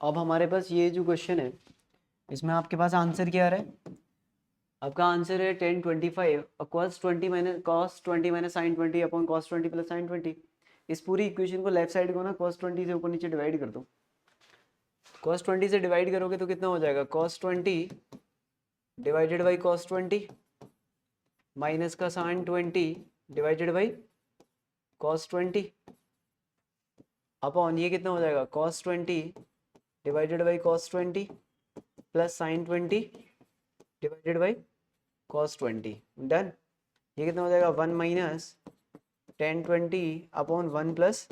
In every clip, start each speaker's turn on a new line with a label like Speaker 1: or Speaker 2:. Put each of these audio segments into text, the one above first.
Speaker 1: अब हमारे पास ये जो क्वेश्चन है इसमें आपके पास आंसर क्या आ रहा है? आपका आंसर है 1025 cos 20 sine 20 upon cos 20 plus sine 20। इस पूरी इक्वेशन को लेफ्ट साइड को ना cos 20 से ऊपर नीचे डिवाइड कर दो। cos 20 से डिवाइड करोगे तो कितना हो जाएगा? cos 20 divided by cos 20 minus का sine 20 divided by cos 20 upon ये कितना हो जाएगा? cos 20 divided by cos 20 plus sine 20 divided by cos 20। Done. ये कितना हो जाएगा? 1 माइनस 1020 अपॉन 1 प्लस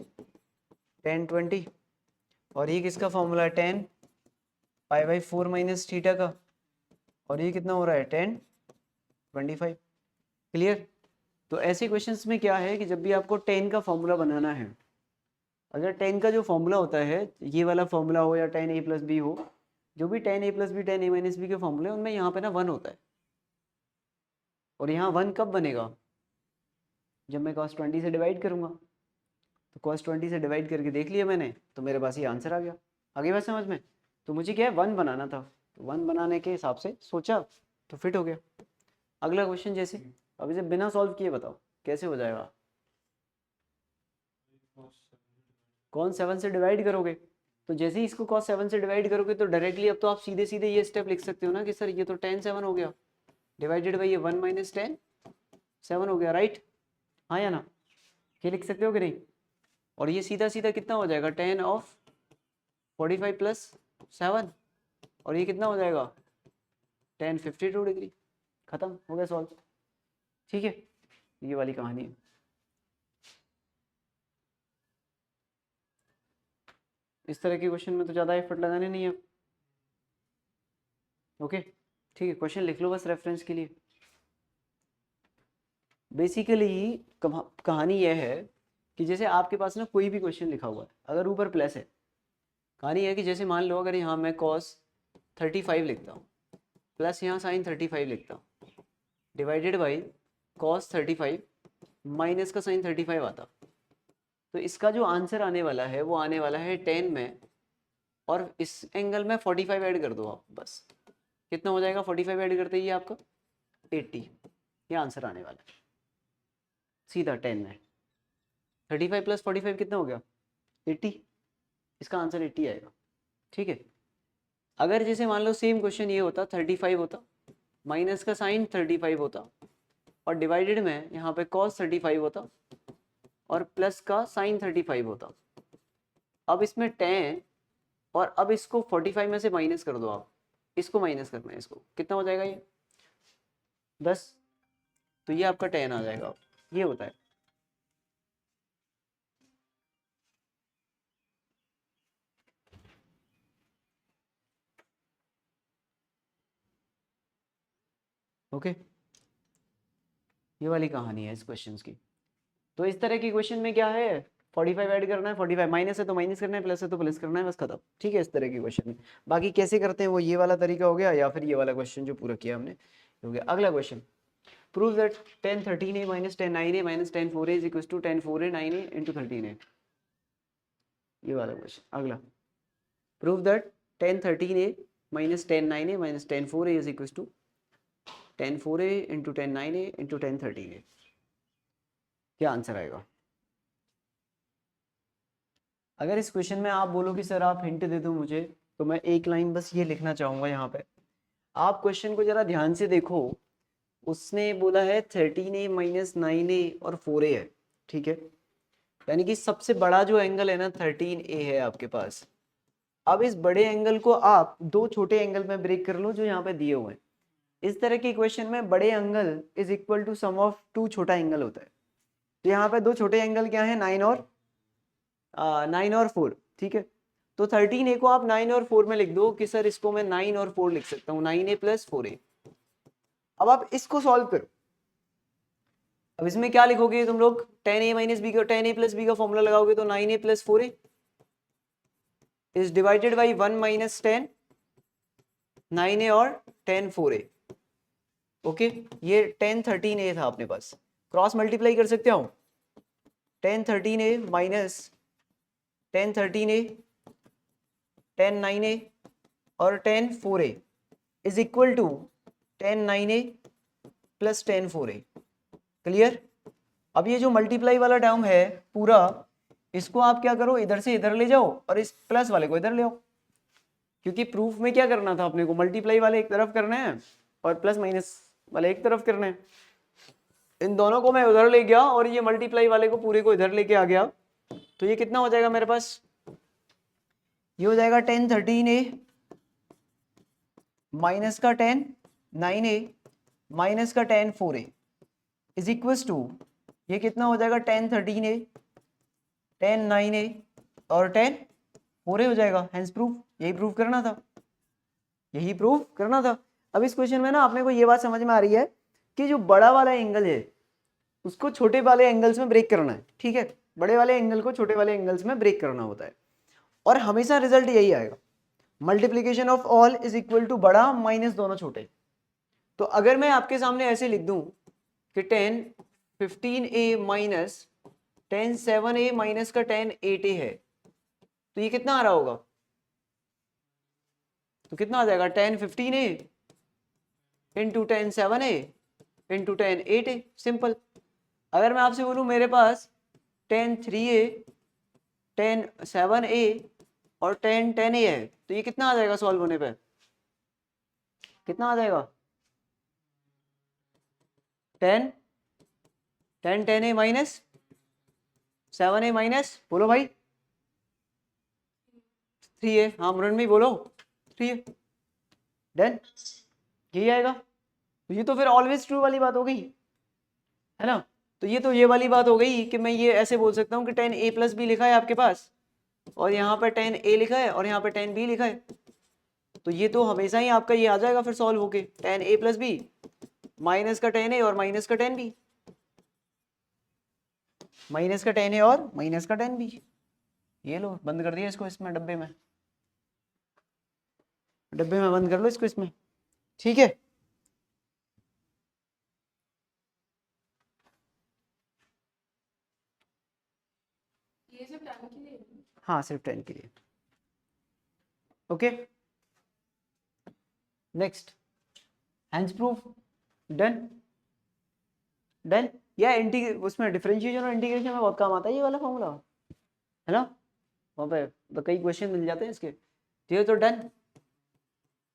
Speaker 1: 1020। और ये किसका फॉर्मूला है? 10 पाई बाई 4 माइनस थीटा का। और ये कितना हो रहा है? 1025। क्लियर? तो ऐसे क्वेश्चंस में क्या है कि जब भी आपको 10 का फॉर्मूला बनाना है, अगर 10 का जो फॉर्मूला होता है ये वाला फॉर्मूला हो या 10a प्लस बी हो, जो भी 10a plus B 10a minus B के फॉर्मूले उनमें यहाँ पे ना 1 होता है। और यहाँ 1 कब बनेगा? जब मैं cos 20 से डिवाइड करूँगा। तो cos 20 से डिवाइड करके देख लिया मैंने, तो मेरे पास ये आंसर आ गया। आगे बात समझ में? तो मुझे क्या है? 1 बनाना था, तो 1 बनाने के हिसाब से सोचा तो फिट हो गया। अगला क्वेश्चन जैसे, अब इसे बिना सॉल्व किए बताओ कैसे हो जाएगा? कौन 7 से डिवाइड करोगे? तो जैसे ही इसको cos 7 से डिवाइड करोगे तो डायरेक्टली अब तो आप सीधे सीधे ये स्टेप लिख सकते हो ना कि सर ये तो tan 7 हो गया डिवाइडेड बाई ये 1 माइनस tan 7 हो गया, राइट? हाँ या ना? ये लिख सकते हो कि नहीं? और ये सीधा सीधा कितना हो जाएगा? tan of 45 plus 7। और ये कितना हो जाएगा? tan 52 degree. खत्म हो गया सॉल्व। ठीक है, ये वाली कहानी है। इस तरह के क्वेश्चन में तो ज़्यादा एफर्ट लगाने नहीं है। ओके ठीक है, क्वेश्चन लिख लो बस रेफरेंस के लिए। बेसिकली कहानी यह है कि जैसे आपके पास ना कोई भी क्वेश्चन लिखा हुआ है, अगर ऊपर प्लस है, कहानी है कि जैसे मान लो अगर यहाँ मैं cos 35 लिखता हूँ प्लस यहाँ sin 35 लिखता हूँ डिवाइडेड बाई cos 35 माइनस का sin 35 आता, तो इसका जो आंसर आने वाला है वो आने वाला है 10 में, और इस एंगल में 45 ऐड कर दो आप बस। कितना हो जाएगा 45 ऐड करते ही आपका? 80। ये आंसर आने वाला है सीधा 10 में। 35 प्लस 45 कितना हो गया? 80। इसका आंसर 80 आएगा। ठीक है। अगर जैसे मान लो सेम क्वेश्चन ये होता 35 होता माइनस का साइन 35 होता और डिवाइडेड में यहाँ पे cos 35 होता और प्लस का साइन 35 होता। अब इसमें tan, और अब इसको 45 में से माइनस कर दो आप, इसको माइनस करना है, इसको कितना हो जाएगा? ये 10। तो ये आपका tan आ जाएगा। ये होता है। ओके, ये वाली कहानी है इस क्वेश्चन की। तो इस तरह की क्वेश्चन में क्या है? 45 ऐड करना है, 45 माइनस है तो माइनस करना है, प्लस है तो प्लस करना है, बस खत्म। ठीक है, इस तरह की क्वेश्चन में। बाकी कैसे करते हैं वो ये वाला तरीका हो गया, या फिर ये वाला क्वेश्चन जो पूरा किया हमने हो गया। अगला question, prove that tan 13a minus tan 9a minus tan 4a is equal to tan 4a 9a into 13a। ये वाला क्वेश्चन अगला, prove that tan 13a minus tan 9a minus tan 4a is equal to tan 4a into tan 9a into tan 13a। क्या answer आएगा? अगर इस question में आप बोलो कि सर आप हिंट दे दो मुझे, तो मैं एक लाइन बस ये लिखना चाहूंगा यहाँ पे। आप क्वेश्चन को जरा ध्यान से देखो। उसने बोला है 13a माइनस 9a और 4a है, ठीक है? यानी कि सबसे बड़ा जो एंगल है ना 13a है आपके पास। अब इस बड़े एंगल को आप दो छोटे एंगल में ब्रेक कर लो जो यहाँ पे दिए हुए हैं। इस तरह की क्वेश्चन में बड़े angle is equal to sum of two छोटा एंगल होता है। तो यहाँ पे दो छोटे एंगल क्या है? 9 और 4, ठीक है? तो 13a को आप 9 और 4 में लिख दो कि सर इसको मैं 9 और 4 लिख सकता हूँ, 9a प्लस 4a। अब आप इसको सॉल्व करो। अब इसमें क्या लिखोगे तुम लोग? tan a माइनस बी का, tan a प्लस बी का फॉर्मूला लगाओगे तो 9a plus 4a is divided by 1 minus tan 9a और tan 4a। ओके, ये tan 13a था अपने पास, क्रॉस मल्टीप्लाई कर सकते हो। tan 13a minus tan 13a tan 9a और tan 4a is equal to tan 9a plus tan 4a। Clear? अब ये जो मल्टीप्लाई वाला टर्म है पूरा, इसको आप क्या करो, इधर से इधर ले जाओ और इस प्लस वाले को इधर ले आओ, क्योंकि प्रूफ में क्या करना था अपने को, मल्टीप्लाई वाले एक तरफ करने हैं और प्लस माइनस वाले एक तरफ करने हैं। इन दोनों को मैं उधर ले गया और ये मल्टीप्लाई वाले को पूरे को इधर लेके आ गया, तो ये कितना हो जाएगा मेरे पास, ये हो जाएगा tan 13a माइनस का tan 9a माइनस का tan 4a is equal to, ये कितना हो जाएगा tan 13a tan 9a और tan 4a हो जाएगा। हेंस प्रूफ, यही प्रूफ करना था, यही प्रूफ करना था। अब इस क्वेश्चन में ना अपने को ये बात समझ में आ रही है कि जो बड़ा वाला एंगल है उसको छोटे वाले एंगल्स में ब्रेक करना है, ठीक है, बड़े वाले एंगल को छोटे वाले एंगल्स में ब्रेक करना होता है और हमेशा रिजल्ट यही आएगा, multiplication of all is equal to बड़ा माइनस दोनों छोटे। तो अगर मैं आपके सामने ऐसे लिख दूं कि tan 15a minus tan 7a minus का tan 8a है, तो ये कितना आ रहा होगा, तो कितना आ जाएगा tan 15a into tan 7a into tan 8a। Simple. अगर मैं आपसे बोलूं मेरे पास tan 3a tan 7a और tan 10a है, तो ये कितना आ जाएगा सॉल्व होने पे, कितना आ जाएगा, tan 10a minus 7a minus, बोलो भाई 3a, हाँ मुरन में बोलो 3a, डन, यही आएगा। तो ये तो फिर ऑलवेज ट्रू वाली बात हो गई है ना। तो ये वाली बात हो गई कि मैं ये ऐसे बोल सकता हूँ कि tan a प्लस बी लिखा है आपके पास और यहाँ पर tan a लिखा है और यहाँ पर tan b लिखा है, तो ये तो हमेशा ही आपका ये आ जाएगा फिर सॉल्व होके, tan a plus B minus का tan a और माइनस का tan b, माइनस का tan a और माइनस का tan b। ये लो बंद कर दिया इसको, इसमें डब्बे में बंद कर लो इसको इसमें, ठीक है।
Speaker 2: ये सिर्फ 10 के लिए,
Speaker 1: हाँ सिर्फ 10 के लिए। Okay next, hence proof, done done. या उसमें डिफरेंशिएशन और इंटीग्रेशन में बहुत काम आता है ये वाला फॉर्मूला, है ना, वहाँ पे तो कई क्वेश्चन मिल जाते हैं इसके, ठीक है। तो डन,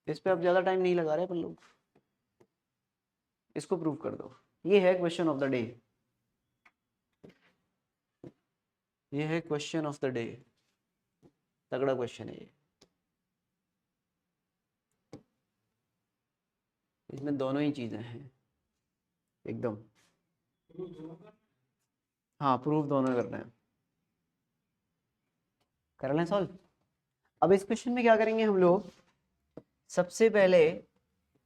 Speaker 1: इस पे अब ज़्यादा टाइम नहीं लगा रहे अपन लोग, इसको प्रूव कर दो। ये है क्वेश्चन ऑफ द डे, ये है क्वेश्चन ऑफ द डे, तगड़ा क्वेश्चन है ये, इसमें दोनों ही चीज़ें हैं एकदम, हाँ प्रूफ दोनों करना है, कर लें सॉल्व। अब इस क्वेश्चन में क्या करेंगे हम लोग, सबसे पहले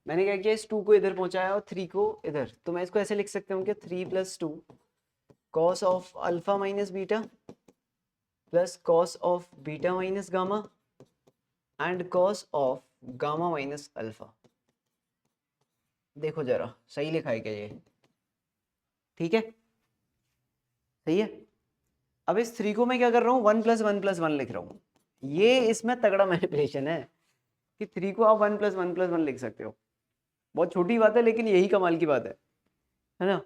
Speaker 1: मैंने क्या किया, इस 2 को इधर पहुंचाया और 3 को इधर, तो मैं इसको ऐसे लिख सकता हूँ कि 3 + 2 cos of alpha minus beta plus cos of beta minus gamma and cos of gamma minus alpha. देखो जरा सही लिखा है क्या ये, ठीक है, सही है। अब इस 3 को मैं क्या कर रहा हूँ, 1 + 1 + 1 लिख रहा हूँ। ये इसमें तगड़ा मैनिपुलेशन है कि 3 को आप 1 + 1 + 1 लिख सकते हो, बहुत छोटी बात है लेकिन यही कमाल की बात है ना।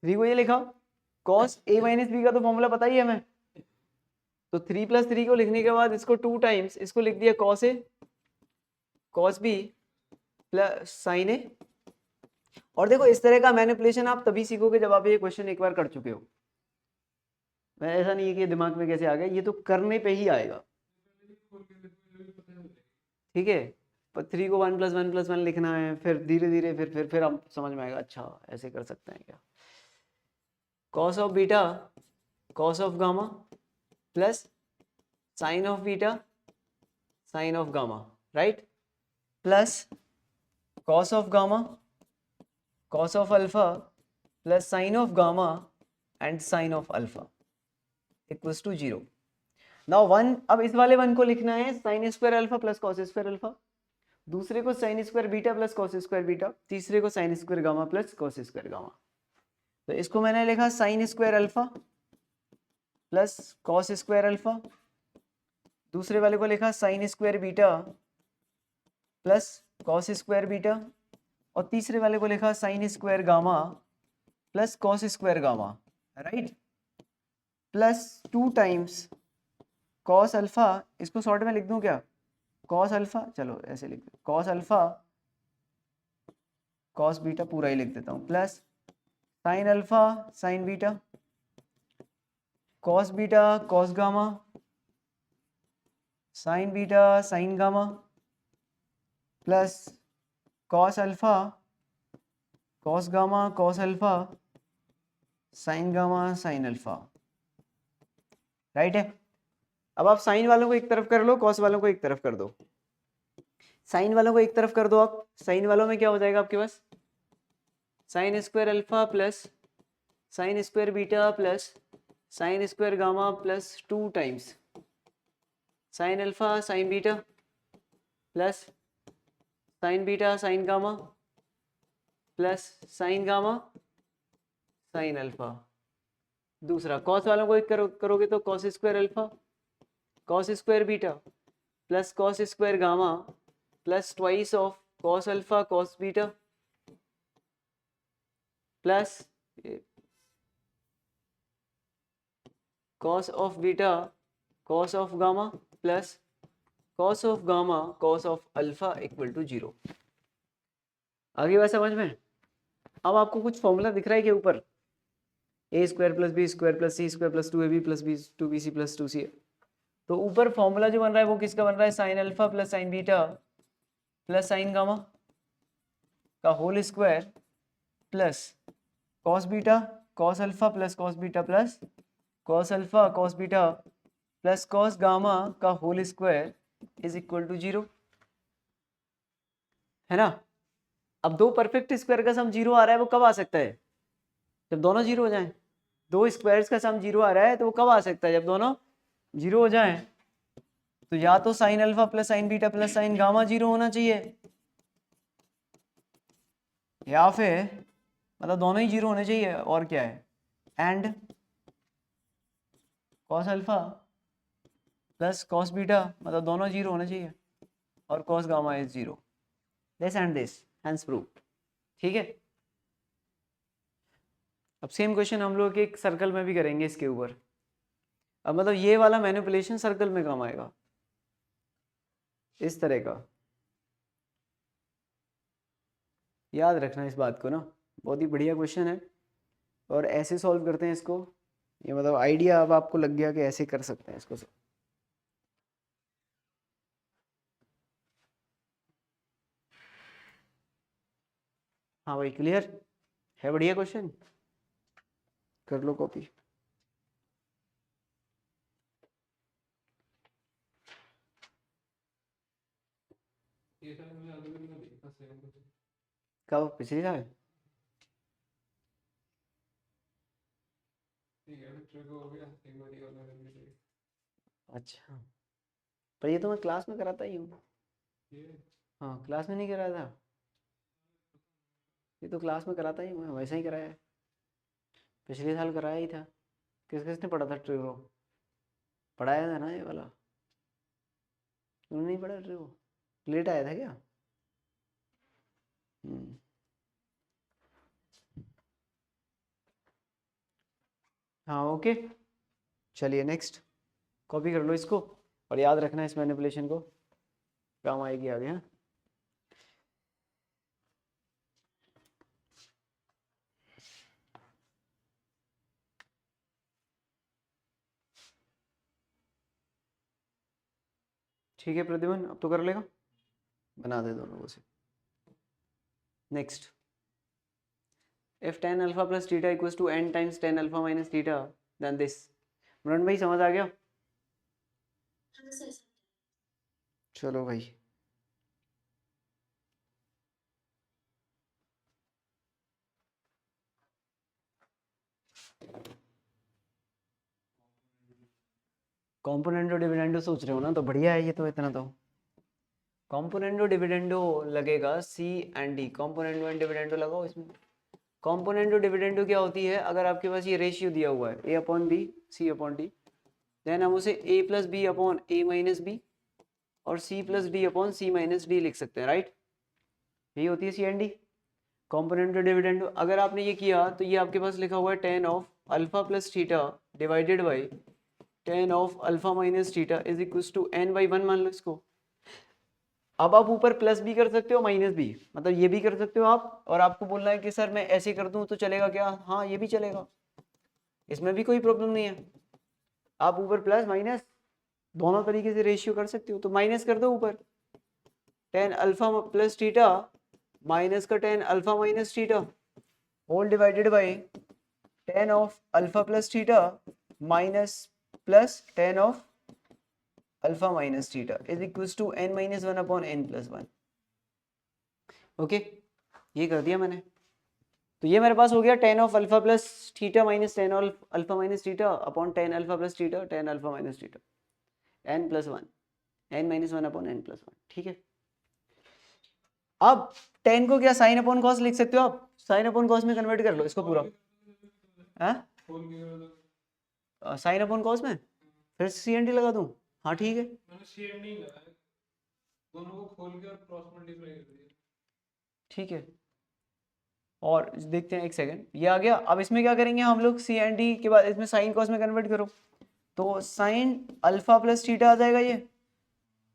Speaker 1: 3 को ये लिखा, cos a माइनस बी का तो फॉर्मूला पता ही है हमें, तो 3 + 3 को लिखने के बाद इसको 2 टाइम्स इसको लिख दिया cos a cos b plus sin a। और देखो इस तरह का मैनिपुलेशन आप तभी सीखोगे जब आप ये क्वेश्चन एक बार कर चुके हो, मैं ऐसा नहीं है कि दिमाग में कैसे आ गया, ये तो करने पे ही आएगा, ठीक है। पर 3 को 1 + 1 + 1 लिखना है, फिर धीरे धीरे फिर आप समझ में आएगा, अच्छा ऐसे कर सकते हैं क्या, cos of beta cos of gamma plus sin of beta sin of gamma, right, plus cos of gamma cos of alpha plus sin of gamma and sin of alpha equals to 0। Now 1, अब इस वाले 1 को लिखना है sin square alpha plus cos square alpha, दूसरे को sin square beta plus cos square beta, तीसरे को sin square gamma plus cos square gamma. तो इसको मैंने लिखा sin square alpha plus cos square alpha दूसरे वाले को लिखा sign square beta plus cos square beta, और तीसरे वाले को लिखा sign square gamma plus cos square gamma, right, plus 2 times cos alpha. इसको शॉर्ट में लिख दूं क्या, कॉस अल्फा, चलो ऐसे लिख दो, कॉस अल्फा कॉस बीटा पूरा ही लिख देता हूँ, plus sign alpha sine beta cos beta cos gamma sign beta sine gamma plus cos alpha cos gamma cos alpha sign gamma sine alpha, right है। अब आप साइन वालों को एक तरफ कर लो, कॉस वालों को एक तरफ कर दो। साइन वालों को एक तरफ कर दो आप, साइन वालों में क्या हो जाएगा आपके पास, sine square alpha plus sine square beta plus sine square gamma plus 2 times sine alpha sine beta plus sine beta sine gamma plus sine gamma sine alpha. दूसरा कॉस वालों को एक करोगे तो cos square alpha cos square beta plus cos square gamma plus twice of cos alpha cos beta plus cos of beta cos of gamma plus cos of gamma cos of alpha equal to 0। आगे बात समझ में। अब आपको कुछ formula दिख रहा है कि ऊपर A square plus B square plus C square plus 2ab plus B 2bc plus 2c, तो ऊपर फॉर्मूला जो बन रहा है वो किसका बन रहा है, sine alpha plus sine beta plus sine gamma का whole square plus cos beta cos alpha plus cos beta plus cos alpha cos beta plus cos gamma का whole square is equal to 0, है ना। अब दो perfect square का सम 0 आ रहा है, वो कब आ सकता है, जब दोनों 0 हो जाएं। दो स्क्वायर्स का सम 0 आ रहा है तो वो कब आ सकता है, जब दोनों 0 हो जाएं। तो या तो sign alpha plus sine beta plus sine gamma 0 होना चाहिए, या फिर मतलब दोनों ही 0 होने चाहिए, और क्या है, and cos alpha plus cos beta मतलब दोनों 0 होने चाहिए, और cos gamma is 0। This and this hence prove, ठीक है। अब सेम क्वेश्चन हम लोग एक सर्कल में भी करेंगे इसके ऊपर। अब मतलब ये वाला मैनिपुलेशन सर्कल में काम आएगा, इस तरह का, याद रखना इस बात को ना, बहुत ही बढ़िया क्वेश्चन है। और ऐसे सॉल्व करते हैं इसको, ये मतलब आइडिया अब आपको लग गया कि ऐसे कर सकते हैं इसको। हाँ भाई, क्लियर है, बढ़िया क्वेश्चन, कर लो कॉपी। कब, पिछली साल? अच्छा, पर ये तो मैं क्लास में कराता ही हूँ। हाँ, क्लास में नहीं कराया था, ये तो क्लास में कराता ही हूँ मैं, वैसा ही कराया है, पिछले साल कराया ही था। किस किसने पढ़ा था ट्रिगो, पढ़ाया था ना ये वाला, तुमने नहीं पढ़ा ट्रिगो, लेट आया था क्या? हाँ ओके, चलिए नेक्स्ट, कॉपी कर लो इसको और याद रखना इस मैनिपुलेशन को, काम आएगी आगे। हाँ, ठीक है प्रतिबंध, अब तो कर लेगा, बना दे दोनों को से। Next, if tan alpha plus theta equals to n times tan alpha minus theta then this, मुरन भाई समझ आ गया? चलो भाई, कॉम्पोनेंटो डिविडेंडो सोच रहे हो ना, तो बढ़िया है ये तो, इतना तो कॉम्पोनेंटो डिविडेंडो लगेगा सी एंड डी, कॉम्पोनेंटो एंड डिविडेंडो लगाओ इसमें। कॉम्पोनेंटो डिविडेंडो क्या होती है, अगर आपके पास ये रेशियो दिया हुआ है a upon B C upon D, then हम उसे a plus B upon a minus B और c plus D upon c minus D लिख सकते हैं, राइट। यही होती है C N D, component dividend. अगर आपने ये किया तो ये आपके पास लिखा हुआ है tan of alpha plus theta divided by tan of alpha minus theta is equal to n by 1 मान लो इसको। अब आप ऊपर प्लस भी कर सकते हो माइनस भी, मतलब ये भी कर सकते हो आप, और आपको बोलना है कि सर मैं ऐसे कर दूं तो चलेगा क्या, हाँ ये भी चलेगा, इसमें भी कोई प्रॉब्लम नहीं है। आप ऊपर प्लस माइनस दोनों तरीके से रेशियो कर सकते हो, तो माइनस कर दो ऊपर tan alpha plus theta minus का tan alpha minus theta whole divided by tan of alpha plus theta minus plus tan of alpha minus theta is equal to n minus 1 upon n plus 1। Okay, ये कर दिया मैंने। तो ये मेरे पास हो गया ten of alpha plus theta minus ten of alpha minus theta upon ten alpha plus theta tan alpha minus theta n plus 1 n minus 1 upon n plus 1, ठीक है। अब टेन को क्या साइन अपॉन कॉस लिख सकते हो आप, sine upon cos में कन्वर्ट कर लो इसको पूरा, साइन अपॉन कॉस में फिर सी एन डी लगा दूं, हाँ ठीक है।
Speaker 2: मैंने सीएनडी नहीं लगाया, दोनों को खोल के और क्रॉस मल्टीप्लाई कर दिया।
Speaker 1: ठीक है, और देखते हैं एक सेकंड, ये आ गया। अब इसमें क्या करेंगे हम लोग, सी एन डी के बाद इसमें साइन कॉस में कन्वर्ट करो, तो साइन अल्फा प्लस थीटा आ जाएगा ये,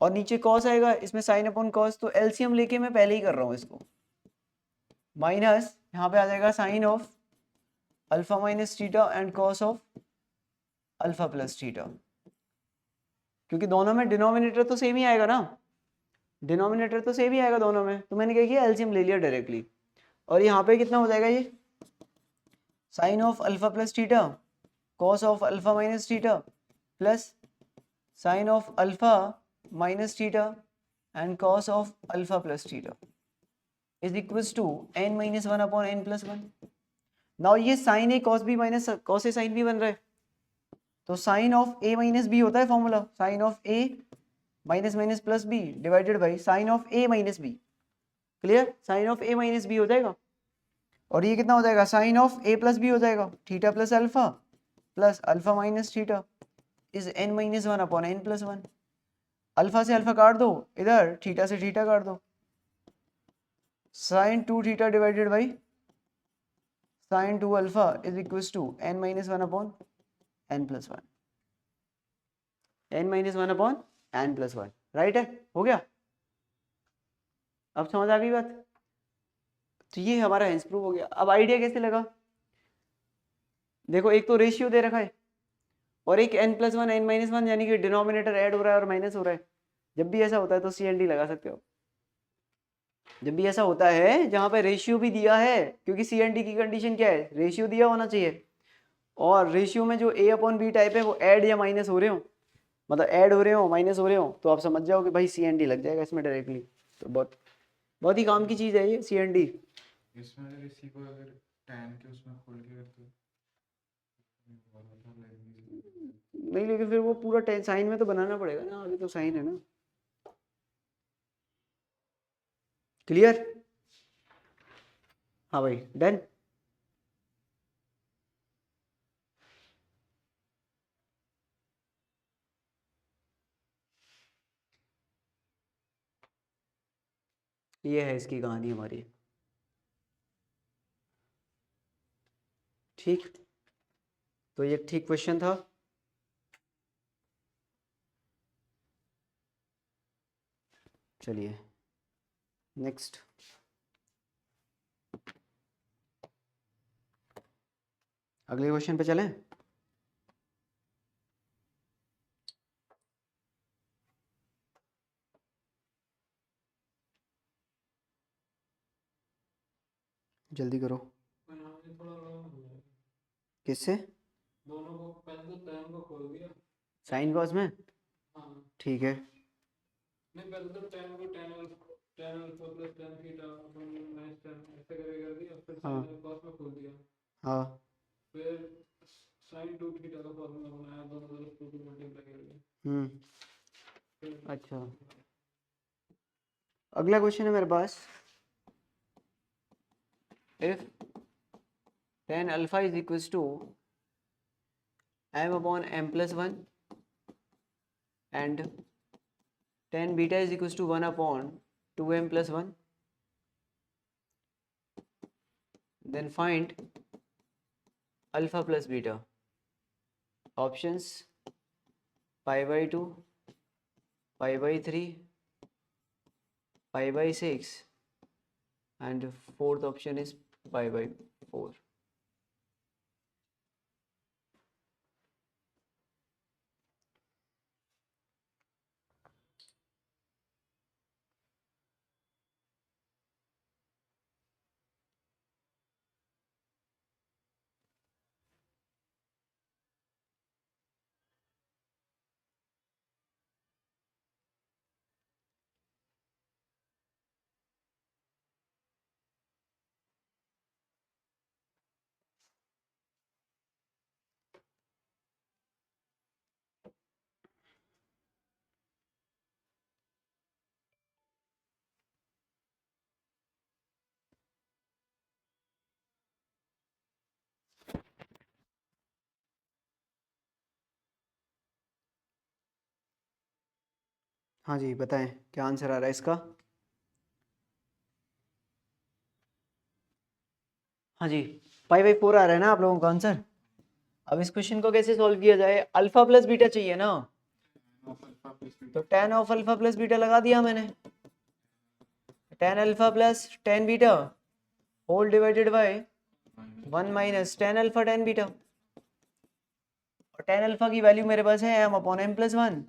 Speaker 1: और नीचे कॉस आएगा, इसमें साइन अपॉन कॉस, तो एलसीएम लेके मैं पहले ही कर रहा हूँ इसको, माइनस यहाँ पे आ जाएगा sine of alpha minus theta and cos of alpha plus theta, क्योंकि दोनों में डिनोमिनेटर तो सेम ही आएगा ना, डिनोमिनेटर तो सेम ही आएगा दोनों में, तो मैंने क्या किया एलसीएम ले लिया डायरेक्टली। और यहाँ पे कितना हो जाएगा, ये sine of alpha plus theta cos of alpha minus theta plus sine of alpha minus theta and cos of alpha plus theta is equals to n minus 1 upon n plus 1। Now ये sine A cos B minus cos A sine B बन रहा है, तो sine of A minus B होता है formula, sine of A minus minus plus B divided by sine of A minus B, clear, sine of A minus B हो जाएगा। और ये कितना हो जाएगा, sine of A plus B हो जाएगा, theta plus alpha minus theta is n minus 1 upon n plus 1। Alpha से अल्फा काट दो, इधर थीटा से थीटा काट दो, sine 2 theta divided by sine 2 alpha is equals to n minus 1 upon n plus 1, n minus 1 upon n plus 1, right है, हो गया। अब समझ आ गई बात, तो ये हमारा हेंस प्रूफ हो गया। अब आइडिया कैसे लगा, देखो एक तो रेशियो दे रखा है और एक n प्लस 1 n माइनस 1, यानी कि डिनोमिनेटर ऐड हो रहा है और माइनस हो रहा है। जब भी ऐसा होता है तो सी एन डी लगा सकते हो, जब भी ऐसा होता है जहां पे रेशियो भी दिया है, क्योंकि सी एन डी की कंडीशन क्या है, रेशियो दिया होना चाहिए, और रेशियो में जो a अपॉन बी टाइप है वो ऐड या माइनस हो रहे हो, मतलब ऐड हो रहे हो माइनस हो रहे हो, तो आप समझ जाओ कि भाई सी एन डी लग जाएगा इसमें डायरेक्टली। तो बहुत बहुत ही काम की चीज़ है ये सी एन डी।
Speaker 3: इसमें अगर इसी को अगर tan के उसमें खोल के करते हो
Speaker 1: नहीं, लेकिन फिर वो पूरा साइन में तो बनाना पड़ेगा ना, अभी तो साइन है ना, क्लियर, हाँ भाई डन। ये है इसकी कहानी हमारी, ठीक। तो ये ठीक क्वेश्चन था। चलिए नेक्स्ट, अगले क्वेश्चन पे चलें। जल्दी करो,
Speaker 2: बनाने थोड़ा लॉन्ग हो जाएगा।
Speaker 1: किससे,
Speaker 2: दोनों को पहले तो tan को खोल दिया,
Speaker 1: साइन कॉस में,
Speaker 2: हाँ
Speaker 1: ठीक है,
Speaker 2: नहीं पहले तो tan को tan alpha plus tan theta upon minus tan ऐसे करके कर दिया, फिर
Speaker 1: हाँ
Speaker 2: sin cos में खोल दिया,
Speaker 1: हाँ
Speaker 2: फिर sin 2 थीटा का फॉर्मूला बनाया, दोनों तरफ 2 मल्टीप्लाई कर दिया, फिर
Speaker 1: अच्छा। अगला क्वेश्चन है मेरे पास, if tan alpha is equals to m upon m plus 1 and tan beta is equals to 1 upon 2m plus 1. Then find alpha plus beta. Options pi by 2, pi by 3, pi by 6, and fourth option is pi by 4. हाँ जी, बताएं क्या answer आ रहा है इसका। हाँ जी, pi by 4 आ रहा है ना आप लोगों का आंसर। अब इस क्वेश्चन को कैसे सॉल्व किया जाए, अल्फा प्लस बीटा चाहिए ना, तो tan of alpha plus beta लगा दिया मैंने, tan alpha plus tan beta whole divided by 1 minus tan alpha tan beta, और tan अल्फा की वैल्यू मेरे पास है m अपॉन m प्लस 1,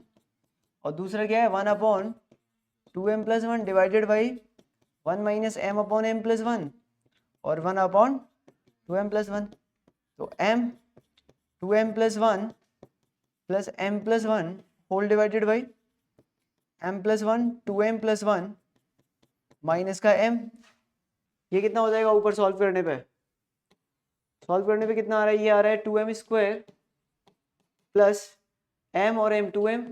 Speaker 1: और दूसरा क्या है 1 upon 2m plus 1 divided by 1 minus m upon m plus 1 और 1 अपॉन 2m प्लस 1, तो m 2m plus 1 plus m plus 1 whole divided by m plus 1 2m plus 1 minus का m, ये कितना हो जाएगा ऊपर सॉल्व करने पे, कितना आ रहा है, ये आ रहा है 2m स्क्वायर प्लस m और m 2m,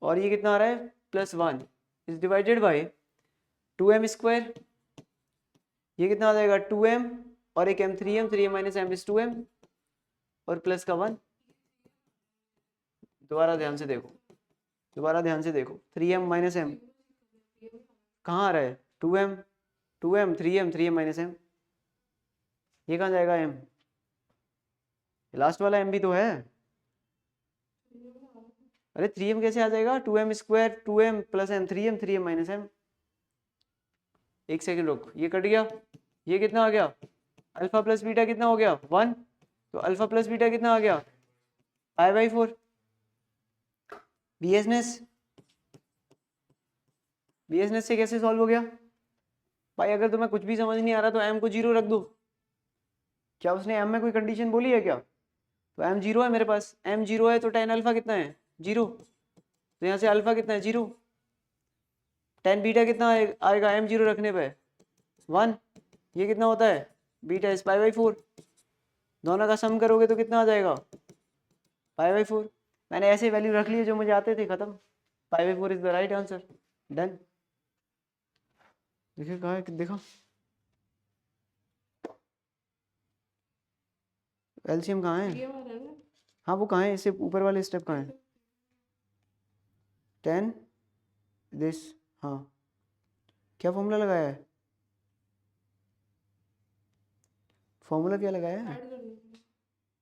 Speaker 1: और ये कितना आ रहा है plus 1 is divided by 2m square, ये कितना आ जाएगा 2m और एक m 3m minus m is 2m और प्लस का 1। दोबारा ध्यान से देखो 3m माइनस m कहाँ आ रहा है, 2m 3m माइनस m, ये कहाँ जाएगा m, लास्ट वाला m भी तो है, अरे 3m कैसे आ जाएगा, 2m square 2m plus m 3m minus m, एक सेकंड रुक, ये कट गया, ये कितना आ गया, अल्फा प्लस बीटा कितना हो गया 1, तो अल्फा प्लस बीटा कितना आ गया पाई बाई 4। बीएसनेस से कैसे सॉल्व हो गया भाई, अगर तुम्हें कुछ भी समझ नहीं आ रहा तो m को 0 रख दो, क्या उसने m में कोई कंडीशन बोली है क्या, तो m 0 है मेरे पास, m 0 है तो tan अल्फा कितना है 0, तो यहाँ से अल्फा कितना है 0, tan बीटा कितना आएगा m 0 रखने पे 1, ये कितना होता है बीटा इज पाई बाई 4, दोनों का सम करोगे तो कितना आ जाएगा पाई बाई 4, मैंने ऐसे वैल्यू रख लिए जो मुझे आते थे, खत्म, pi by 4 is the right answer, done. देखिए कहाँ है, देखा एलसीएम कहाँ है, हाँ वो कहाँ है, इससे ऊपर वाले स्टेप कहाँ है, 10 दिस, हाँ क्या फॉर्मूला लगाया है, फॉर्मूला क्या लगाया है,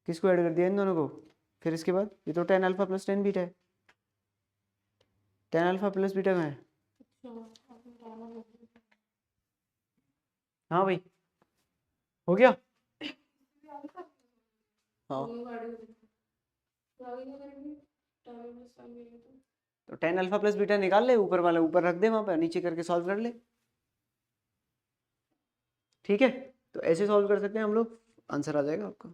Speaker 1: किसको ऐड कर दिया इन दोनों को, फिर इसके बाद ये तो tan alpha plus tan beta है, tan अल्फा प्लस बीटा कहाँ है, हाँ भाई हो गया, हाँ तो tan अल्फा प्लस बीटा निकाल ले, ऊपर वाला ऊपर रख दे, वहां पर नीचे करके सॉल्व कर ले, ठीक है, तो ऐसे सॉल्व कर सकते हैं हम लोग, आंसर आ जाएगा आपका।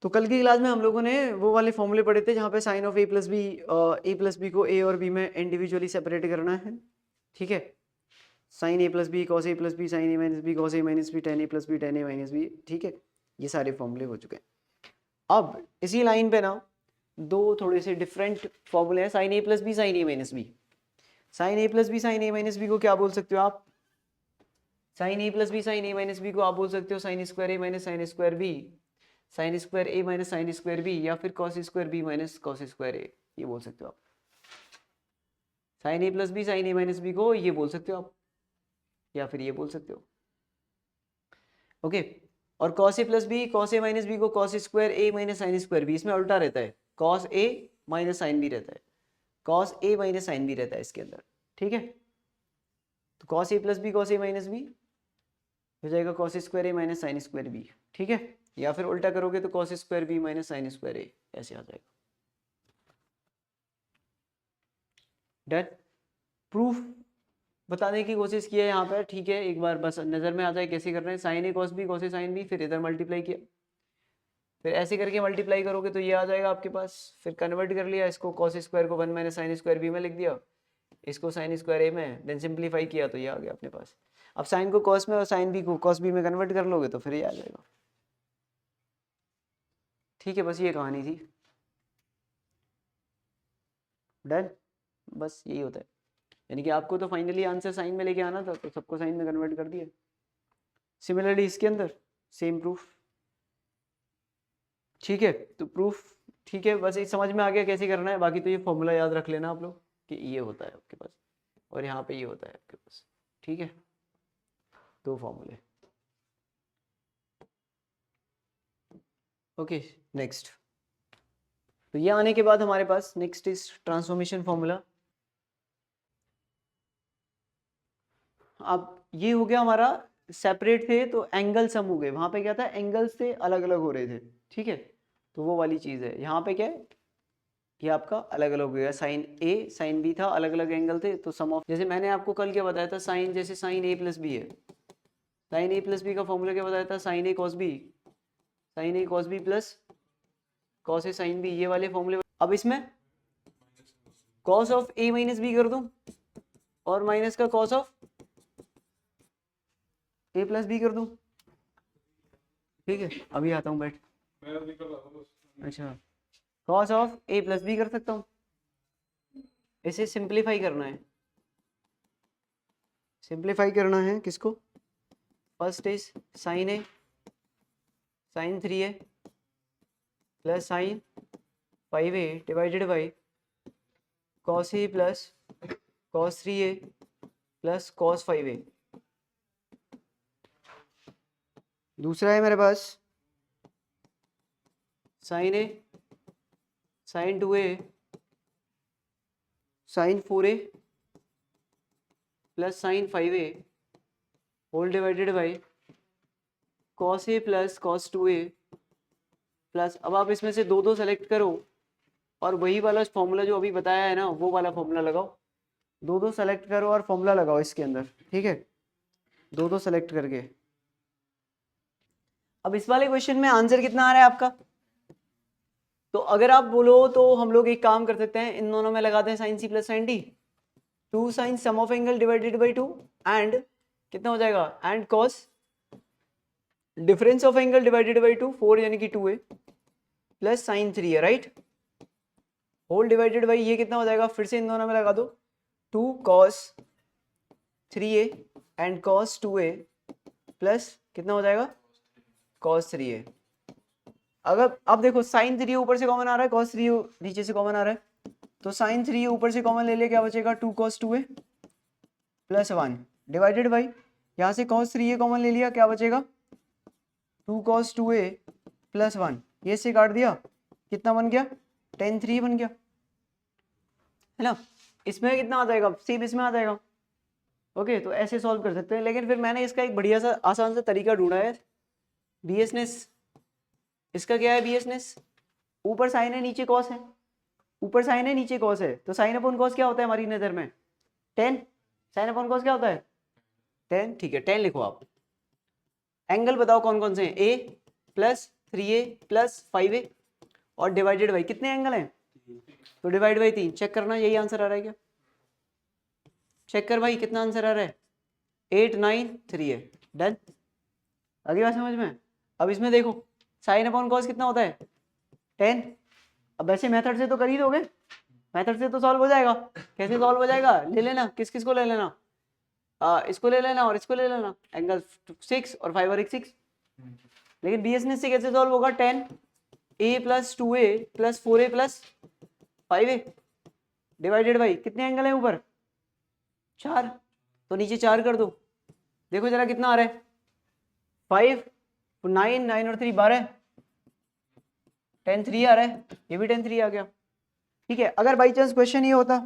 Speaker 1: तो कल की क्लास में हम लोगों ने वो वाले फॉर्मूले पढ़े थे जहाँ पे sine of a plus B को a और b में इंडिविजुअली सेपरेट करना है, ठीक है, sine a plus B cos a plus B sine a minus B cos a minus B tan a plus B tan a minus B, ठीक है, ये सारे फॉर्मूले हो चुके हैं। अब इसी लाइन पे ना दो थोड़े से डिफरेंट फॉर्मूले हैं, sine a plus B sine a minus B, sine a plus B sine a minus B को क्या बोल सकते हो आप, sine a plus B sine a minus B को आप बोल सकते हो sine square a minus sine square B, sine square A minus sine square B, या फिर cos square B minus cos square A, ये बोल सकते हो आप। Sine A plus B sine A minus B को ये बोल सकते हो आप, या फिर ये बोल सकते हो। ओके, और cos A plus B cos A minus B को cos square A minus sine square B, इसमें उल्टा रहता है, cos A minus sine B रहता है, cos A minus sine B रहता है इसके अंदर, ठीक है। तो cos A plus B cos A minus B हो जाएगा cos square A minus sine square B, ठीक है। या फिर उल्टा करोगे तो cos square B minus sine square ए, ऐसे आ जाएगा। डन, प्रूफ बताने की कोशिश की है यहाँ पर, ठीक है। एक बार बस नज़र में आ जाए कैसे कर रहे हैं, sign A cos B cos A sine B, फिर इधर मल्टीप्लाई किया, फिर ऐसे करके मल्टीप्लाई करोगे तो ये आ जाएगा आपके पास, फिर कन्वर्ट कर लिया इसको, कॉस स्क्वायर को 1 माइनस साइन स्क्वायर बी में लिख दिया, इसको साइन स्क्वायर ए में, देन सिंप्लीफाई किया तो ये आ गया अपने पास। अब साइन को कॉस में और साइन बी को कॉस बी में कन्वर्ट कर लोगे तो फिर ये आ जाएगा, ठीक है। बस ये कहानी थी, डन, बस यही होता है। यानी कि आपको तो फाइनली आंसर साइन में लेके आना था, तो सबको साइन में कन्वर्ट कर दिया। सिमिलरली इसके अंदर सेम प्रूफ, ठीक है। तो प्रूफ ठीक है, बस ये समझ में आ गया कैसे करना है। बाकी तो ये फॉर्मूला याद रख लेना आप लोग कि ये होता है आपके पास और यहाँ पे ये होता है आपके पास, ठीक है। दो फॉर्मूले, ओके। नेक्स्ट, तो ये आने के बाद हमारे पास नेक्स्ट इज ट्रांसफॉर्मेशन फॉर्मूला। अब ये हो गया हमारा, सेपरेट थे तो एंगल सम हो गए, वहां पे क्या था, एंगल्स थे अलग अलग हो रहे थे, ठीक है। तो वो वाली चीज है, यहाँ पे क्या है, ये आपका अलग अलग हो गया, साइन ए साइन बी था, अलग अलग एंगल थे, तो सम ऑफ, जैसे मैंने आपको कल क्या बताया था, साइन, जैसे साइन ए प्लस बी है, साइन ए प्लस बी का फॉर्मूला क्या बताया था, sine A cos B, sine A cos B plus cos A sine B, ये वाले फॉर्मूले। अब इसमें cos of A minus B कर दूं और माइनस का cos of A plus B कर दूं, ठीक है। अभी आता हूँ, बैठ।
Speaker 2: मैं अभी कर रहा था बस।
Speaker 1: अच्छा, cos of A plus B कर सकता हूँ, इसे सिंप्लीफाई करना है, सिंप्लीफाई करना है किसको, first is sine A sine 3a plus sine 5a divided by cos A plus cos 3a plus cos 5a। दूसरा है मेरे पास sine A sine 2a sine 4a plus sine 5a whole divided by cos A plus cos 2a plus, अब आप इसमें से दो दो सेलेक्ट करो और वही वाला फॉर्मूला जो अभी बताया है ना, वो वाला फॉर्मूला लगाओ, दो दो सेलेक्ट करो और फॉर्मूला लगाओ इसके अंदर, ठीक है। दो दो सेलेक्ट करके, अब इस वाले क्वेश्चन में आंसर कितना आ रहा है आपका, तो अगर आप बोलो तो हम लोग एक काम कर सकते हैं, इन दोनों में लगाते हैं sine C plus sine D, 2 sine sum of angle divided by 2 and कितना हो जाएगा, and cos difference of angle divided by 2, 4 यानी कि 2a प्लस साइन 3 है, राइट, होल डिवाइडेड बाई ये कितना हो जाएगा, फिर से इन दोनों में लगा दो, 2 cos 3a and cos 2a plus कितना हो जाएगा, cos 3a। अगर अब देखो साइन 3 ऊपर से कॉमन आ रहा है, cos 3 नीचे से कॉमन आ रहा है, तो साइन 3 ऊपर से कॉमन ले लिया, क्या बचेगा, 2 cos 2a plus 1 divided by यहाँ से cos 3a कॉमन ले लिया, क्या बचेगा, 2 cos 2a प्लस 1, ये से काट दिया, कितना बन गया, tan 3 बन गया, है ना। इसमें कितना आ जाएगा, सेम इसमें आ जाएगा, ओके। तो ऐसे सॉल्व कर सकते हैं, लेकिन फिर मैंने इसका एक बढ़िया सा आसान सा तरीका ढूंढा है, बीएसनेस। इसका क्या है बीएसनेस, ऊपर साइन है नीचे कॉस है, ऊपर साइन है नीचे कॉस है, तो साइन अपॉन कॉस क्या होता है हमारी नजर में, tan, साइन अपॉन कॉस क्या होता है, tan, ठीक है। tan लिखो आप, एंगल बताओ कौन कौन से हैं, a plus 3a plus 5a और डिवाइडेड बाई कितने एंगल हैं, तो डिवाइड बाई 3, चेक करना यही आंसर आ रहा है क्या, चेक कर भाई कितना आंसर आ रहा है, 8 9 3a, डन। अगली बात समझ में। अब इसमें देखो साइन अपॉन कॉस कितना होता है, 10। अब वैसे मेथड से तो कर ही दोगे, मेथड से तो सॉल्व हो जाएगा, कैसे सॉल्व हो जाएगा, ले लेना, किस किस को ले लेना, इसको ले लेना और इसको ले लेना, एंगल 6 और 5 और 6, लेकिन BSNS से कैसे सॉल्व होगा? 10a plus 2a plus 4a plus 5a divided by कितने एंगल है ऊपर? 4, तो नीचे 4 कर दो। देखो जरा कितना आ रहा है? 5 9 9 और 3 12, 10 3 आ रहा है, ये भी 10 3 आ गया। ठीक है, अगर बाई चांस क्वेश्चन ये होता,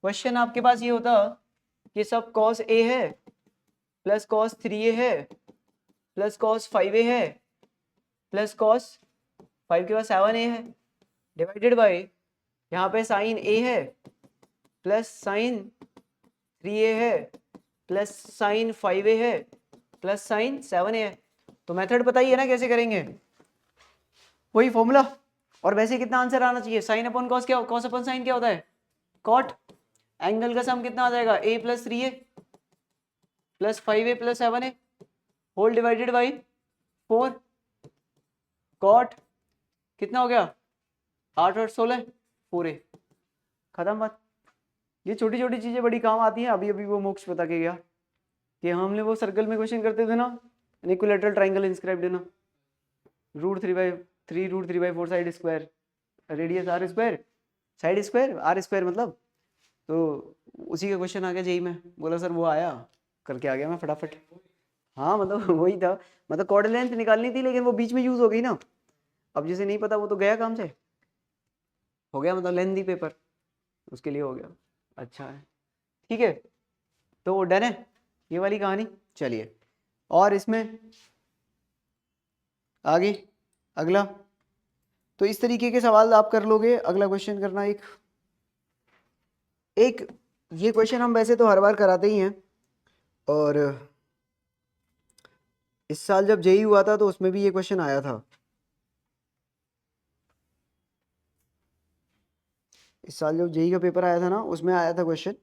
Speaker 1: क्वेश्चन आपके पास ये होता कि सब cos a है प्लस cos 3a है प्लस cos 5a है प्लस cos 5 के बाद 7a है डिवाइडेड बाय यहाँ पे साइन a है प्लस साइन 3a है प्लस साइन 5a है प्लस साइन 7a है। तो मेथड बताइए ना कैसे करेंगे? वही फॉर्मूला। और वैसे कितना आंसर आना चाहिए? साइन अपॉन कॉस, क्या कॉस अपॉन साइन क्या होता है? कॉट। एंगल का सम कितना आ जाएगा? a plus 3a plus 5a plus 7a whole divided by 4। Cot कितना हो गया? 8 और 16 4a। खत्म बात। ये छोटी छोटी चीजें बड़ी काम आती हैं। अभी अभी वो मोक्ष बता के गया कि हमने वो सर्कल में क्वेश्चन करते थे ना, equilateral triangle inscribed in √3/4 side square, radius r square, side square r square मतलब। तो उसी का क्वेश्चन आ गया जेई में। बोला सर वो आया, करके आ गया मैं फटाफट। हाँ मतलब वही था, मतलब कॉर्ड लेंथ निकालनी थी लेकिन वो बीच में यूज हो गई ना। अब जिसे नहीं पता वो तो गया काम से, हो गया मतलब लेंथी पेपर, उसके लिए हो गया। अच्छा है, ठीक है। तो डन है ये वाली कहानी। चलिए और इसमें आगे अगला, तो इस तरीके के सवाल आप कर लोगे। अगला क्वेश्चन करना एक एक ये क्वेश्चन हम वैसे तो हर बार कराते ही हैं, और इस साल जब जेई हुआ था तो उसमें भी ये क्वेश्चन आया था। इस साल जब जेई का पेपर आया था ना, उसमें आया था क्वेश्चन।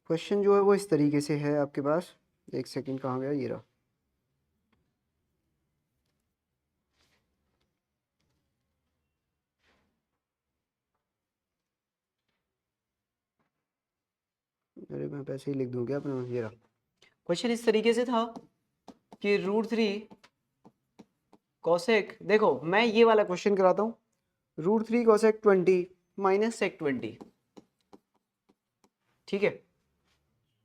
Speaker 1: क्वेश्चन जो है वो इस तरीके से है आपके पास। एक सेकंड, कहाँ गया? ये रहा। अरे मैं पैसे ही लिख दूं क्या अपने? ये रहा क्वेश्चन। इस तरीके से था कि √3 कोसेक, देखो मैं ये वाला क्वेश्चन कराता हूँ। √3 कोसेक 20 माइनस सेक 20, ठीक है।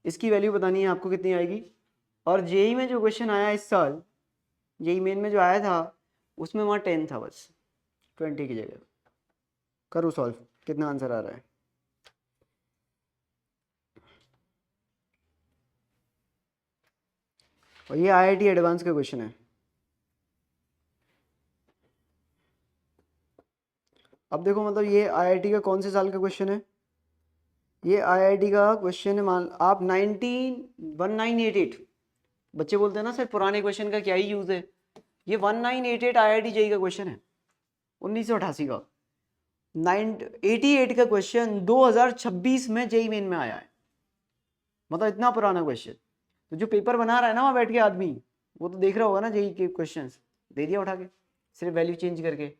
Speaker 1: इसकी वैल्यू बतानी है आपको कितनी आएगी। और जेई में जो क्वेश्चन आया इस साल, जेई मेन में जो आया था उसमें वहाँ 10 था बस, 20 की जगह। करो सॉल्व, कितना आंसर आ रहा है? और ये आईआईटी एडवांस का क्वेश्चन है। अब देखो मतलब ये आईआईटी का कौन से साल का क्वेश्चन है? ये आईआईटी का क्वेश्चन है, मान आप 1988। बच्चे बोलते हैं ना सर पुराने क्वेश्चन का क्या ही यूज है। ये 1988 आईआईटी जेई का क्वेश्चन है, 1988 का। 988 का क्वेश्चन 2026 में जेई मेन में आया है, मतलब इतना पुराना क्वेश्चन। तो जो पेपर बना रहा है ना वहाँ बैठ के आदमी, वो तो देख रहा होगा ना जेई के क्वेश्चंस, दे दिया उठा के सिर्फ वैल्यू चेंज करके।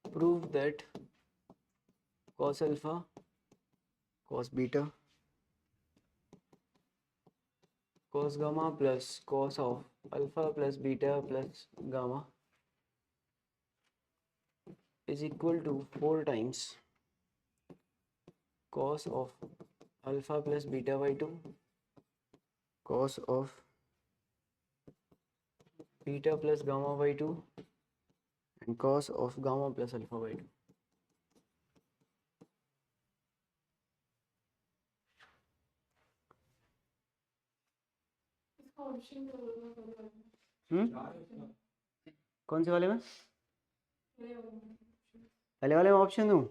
Speaker 1: Prove that cos alpha cos beta cos gamma plus cos of alpha plus beta plus gamma is equal to 4 times cos of alpha plus beta by 2 cos of beta plus gamma by 2 and cos of gamma plus alpha by 2. कौन से वाले में? पहले वाले में option दूं?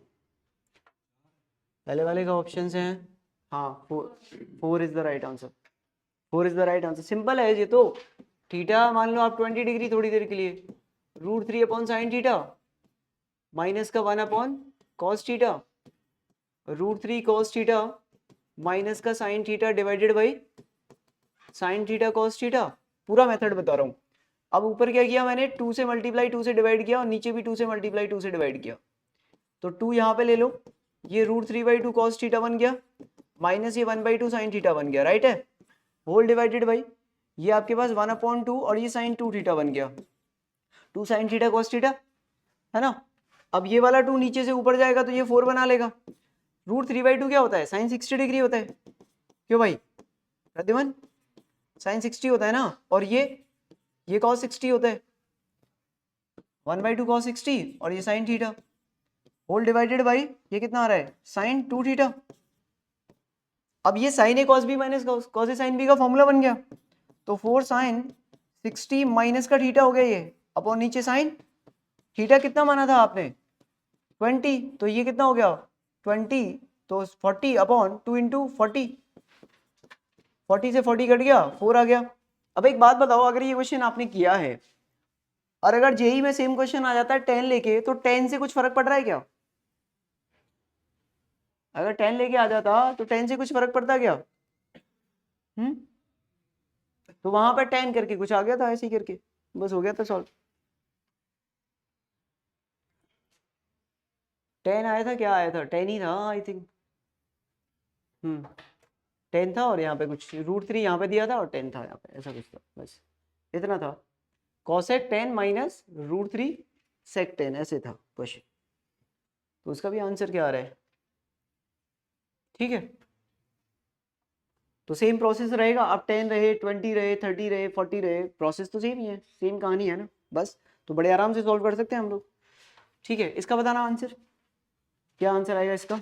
Speaker 1: पहले वाले का ऑप्शन हैं, हाँ, 4 is the right answer. 4 is the right answer. Simple है ये तो। थीटा मान लो आप 20 डिग्री थोड़ी देर के लिए, √3 अपॉन साइन थीटा माइनस का 1 upon cos theta, √3 cos theta minus का sine theta divided by sine theta cos theta. पूरा मेथड बता रहा हूँ। अब ऊपर क्या किया मैंने, 2 से मल्टीप्लाई 2 से डिवाइड किया और नीचे भी 2 से मल्टीप्लाई 2 से डिवाइड किया। तो 2 यहाँ पे ले लो, ये √3/2 कॉस थीटा बन गया, माइनस ये 1/2 साइन थीटा बन गया, राइट है। होल डिवाइडेड बाई ये आपके पास 1/2 और ये साइन 2 थीटा बन गया, 2 साइन थीटा कॉस थीटा, है ना। अब ये वाला 2 नीचे से ऊपर जाएगा तो ये 4 बना लेगा। √3/2 क्या होता है, साइन 60 डिग्री होता है। क्यों भाई प्रद्युमन, साइन 60 होता है ना, और ये कॉस 60 होता है, 1/2 कॉस 60 और ये sine theta, whole divided by ये कितना आ रहा है, साइन 2 थीटा। अब ये sine A cos B minus cos A sine B का फॉर्मूला बन गया। तो 4 साइन 60 माइनस का थीटा हो गया ये, अपॉन नीचे साइन थीटा कितना माना था आपने, 20, तो ये कितना हो गया 20, तो 40 अपॉन 2 इंटू 40, 40 से 40 कट गया, 4 आ गया। अब एक बात बताओ, अगर ये क्वेश्चन आपने किया है और अगर जेई में सेम क्वेश्चन आ जाता है 10 लेके, तो 10 से कुछ फर्क पड़ रहा है क्या? अगर 10 लेके आ जाता तो 10 से कुछ फर्क पड़ता क्या? तो वहां पर 10 करके कुछ आ गया था, ऐसे ही करके बस हो गया था सॉल्व। 10 आया था, क्या आया था, 10 ही था आई थिंक। 10 था और यहाँ पे कुछ √3 यहाँ पे दिया था और 10 था यहाँ पे, ऐसा कुछ था, बस इतना था। कॉसेक 10 माइनस √3 सेक 10 ऐसे था क्वेश्चन। तो उसका भी आंसर क्या आ रहा है, ठीक है। तो सेम प्रोसेस रहेगा, अब 10 रहे, 20 रहे, 30 रहे, 40 रहे, प्रोसेस तो सेम ही है, सेम कहानी है ना, बस। तो बड़े आराम से सॉल्व कर सकते हैं हम लोग, ठीक है। इसका बताना आंसर, क्या आंसर आएगा इसका?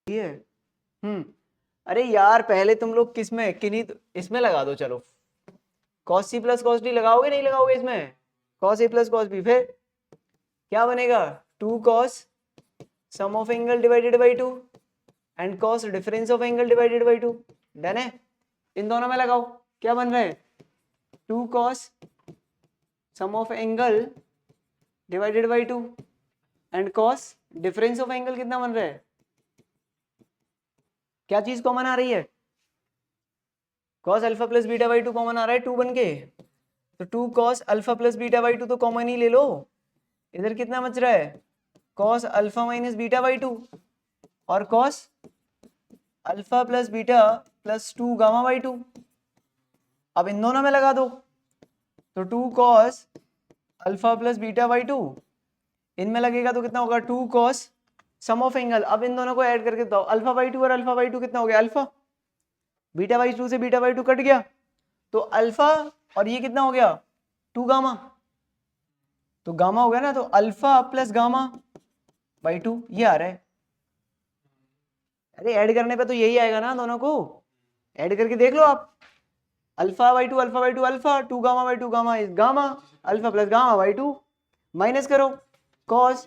Speaker 1: ये अरे यार पहले तुम लोग किस में, किन्हीं इसमें लगा दो, चलो cos c plus cos d लगाओगे, नहीं लगाओगे इसमें, cos a plus cos b, फिर क्या बनेगा, 2 cos sum of angle divided by 2 and cos difference of angle divided by 2, done है। इन दोनों में लगाओ, क्या बन रहा है, 2 cos sum of angle divided by 2 and cos difference of angle कितना बन रहा है, क्या चीज कॉमन आ रही है, cos alpha plus beta by 2 common आ रहा है 2 बन के, तो 2 cos alpha plus beta by 2 तो कॉमन ही ले लो। इधर कितना बच रहा है, cos alpha minus beta by 2 और cos alpha plus beta plus 2 gamma by 2। अब इन दोनों में लगा दो, तो 2 cos alpha plus beta by 2 इनमें लगेगा तो कितना होगा, 2 cos सम ऑफ एंगल। अब इन दोनों को ऐड करके बताओ, अल्फा बाई 2 और अल्फा बाई 2 कितना हो गया, अल्फा, बीटा बाई 2 से बीटा बाई 2 कट गया, तो अल्फा और ये कितना हो गया 2 गामा, तो गामा हो गया ना, तो अल्फा प्लस गामा बाई 2 ये आ रहा है। अरे ऐड करने पे तो यही आएगा ना, दोनों को ऐड करके देख लो आप, alpha by 2 alpha by 2 alpha, 2 gamma by 2 gamma is gamma, alpha plus gamma by 2, minus करो cos,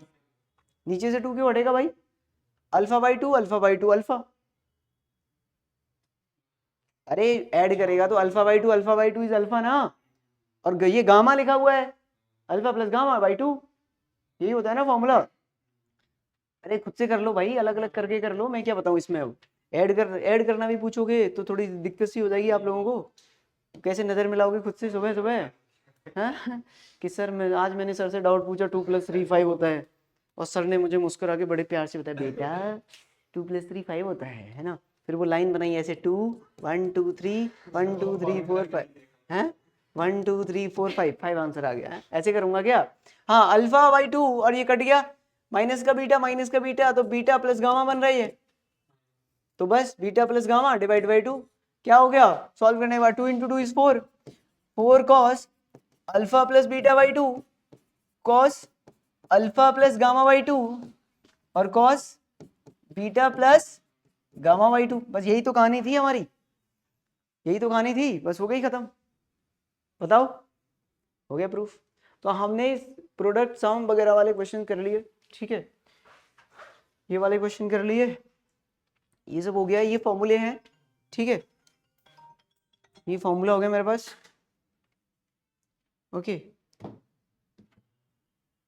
Speaker 1: नीचे से 2 क्यों हटेगा भाई, alpha by 2 alpha by 2 alpha, अरे ऐड करेगा तो alpha by 2 alpha by 2 is alpha ना, और ये गामा लिखा हुआ है, अल्फा प्लस गामा बाई 2, यही होता है ना फॉर्मूला। अरे खुद से कर लो भाई, अलग अलग करके कर लो, मैं क्या बताऊँ इसमें। अब ऐड करना भी पूछोगे तो थोड़ी दिक्कत सी हो जाएगी आप लोगों को। कैसे नजर मिलाओगे खुद से सुबह सुबह, हाँ कि सर मैंने सर से डाउट पूछा 2 + 3 5 होता है, और सर ने मुझे मुस्कुरा के बड़े प्यार से बताया बेटा 2 + 3 5 होता है ना। फिर वो लाइन बनाई ऐसे 2 1 2 3 1 2 3 4 5 हैं, 1 2 3 4 5 5 आंसर आ गया है। ऐसे करूंगा क्या? हाँ α/2 और ये कट गया, माइनस का बीटा तो बीटा प्लस गामा बन रही है, तो बस beta plus gamma divide by 2 क्या हो गया, सॉल्व करने के बाद 2 × 2 = 4 cos alpha plus beta by 2 cos alpha plus gamma by 2 और cos beta plus gamma by 2। बस यही तो कहानी थी हमारी, यही तो कहानी थी, बस हो गई खत्म। बताओ हो गया प्रूफ। तो हमने प्रोडक्ट सम वगैरह वाले क्वेश्चन कर लिए, ठीक है, ये वाले क्वेश्चन कर लिए, ये सब हो गया, ये फॉर्मूले हैं, ठीक है, ये फॉर्मूला हो गया मेरे पास, ओके।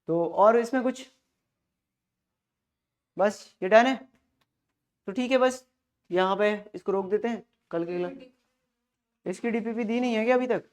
Speaker 1: तो और इसमें कुछ, बस ये डन है, तो ठीक है, बस यहाँ पे इसको रोक देते हैं, कल के लिए। इसकी डीपीपी दी नहीं है क्या अभी तक?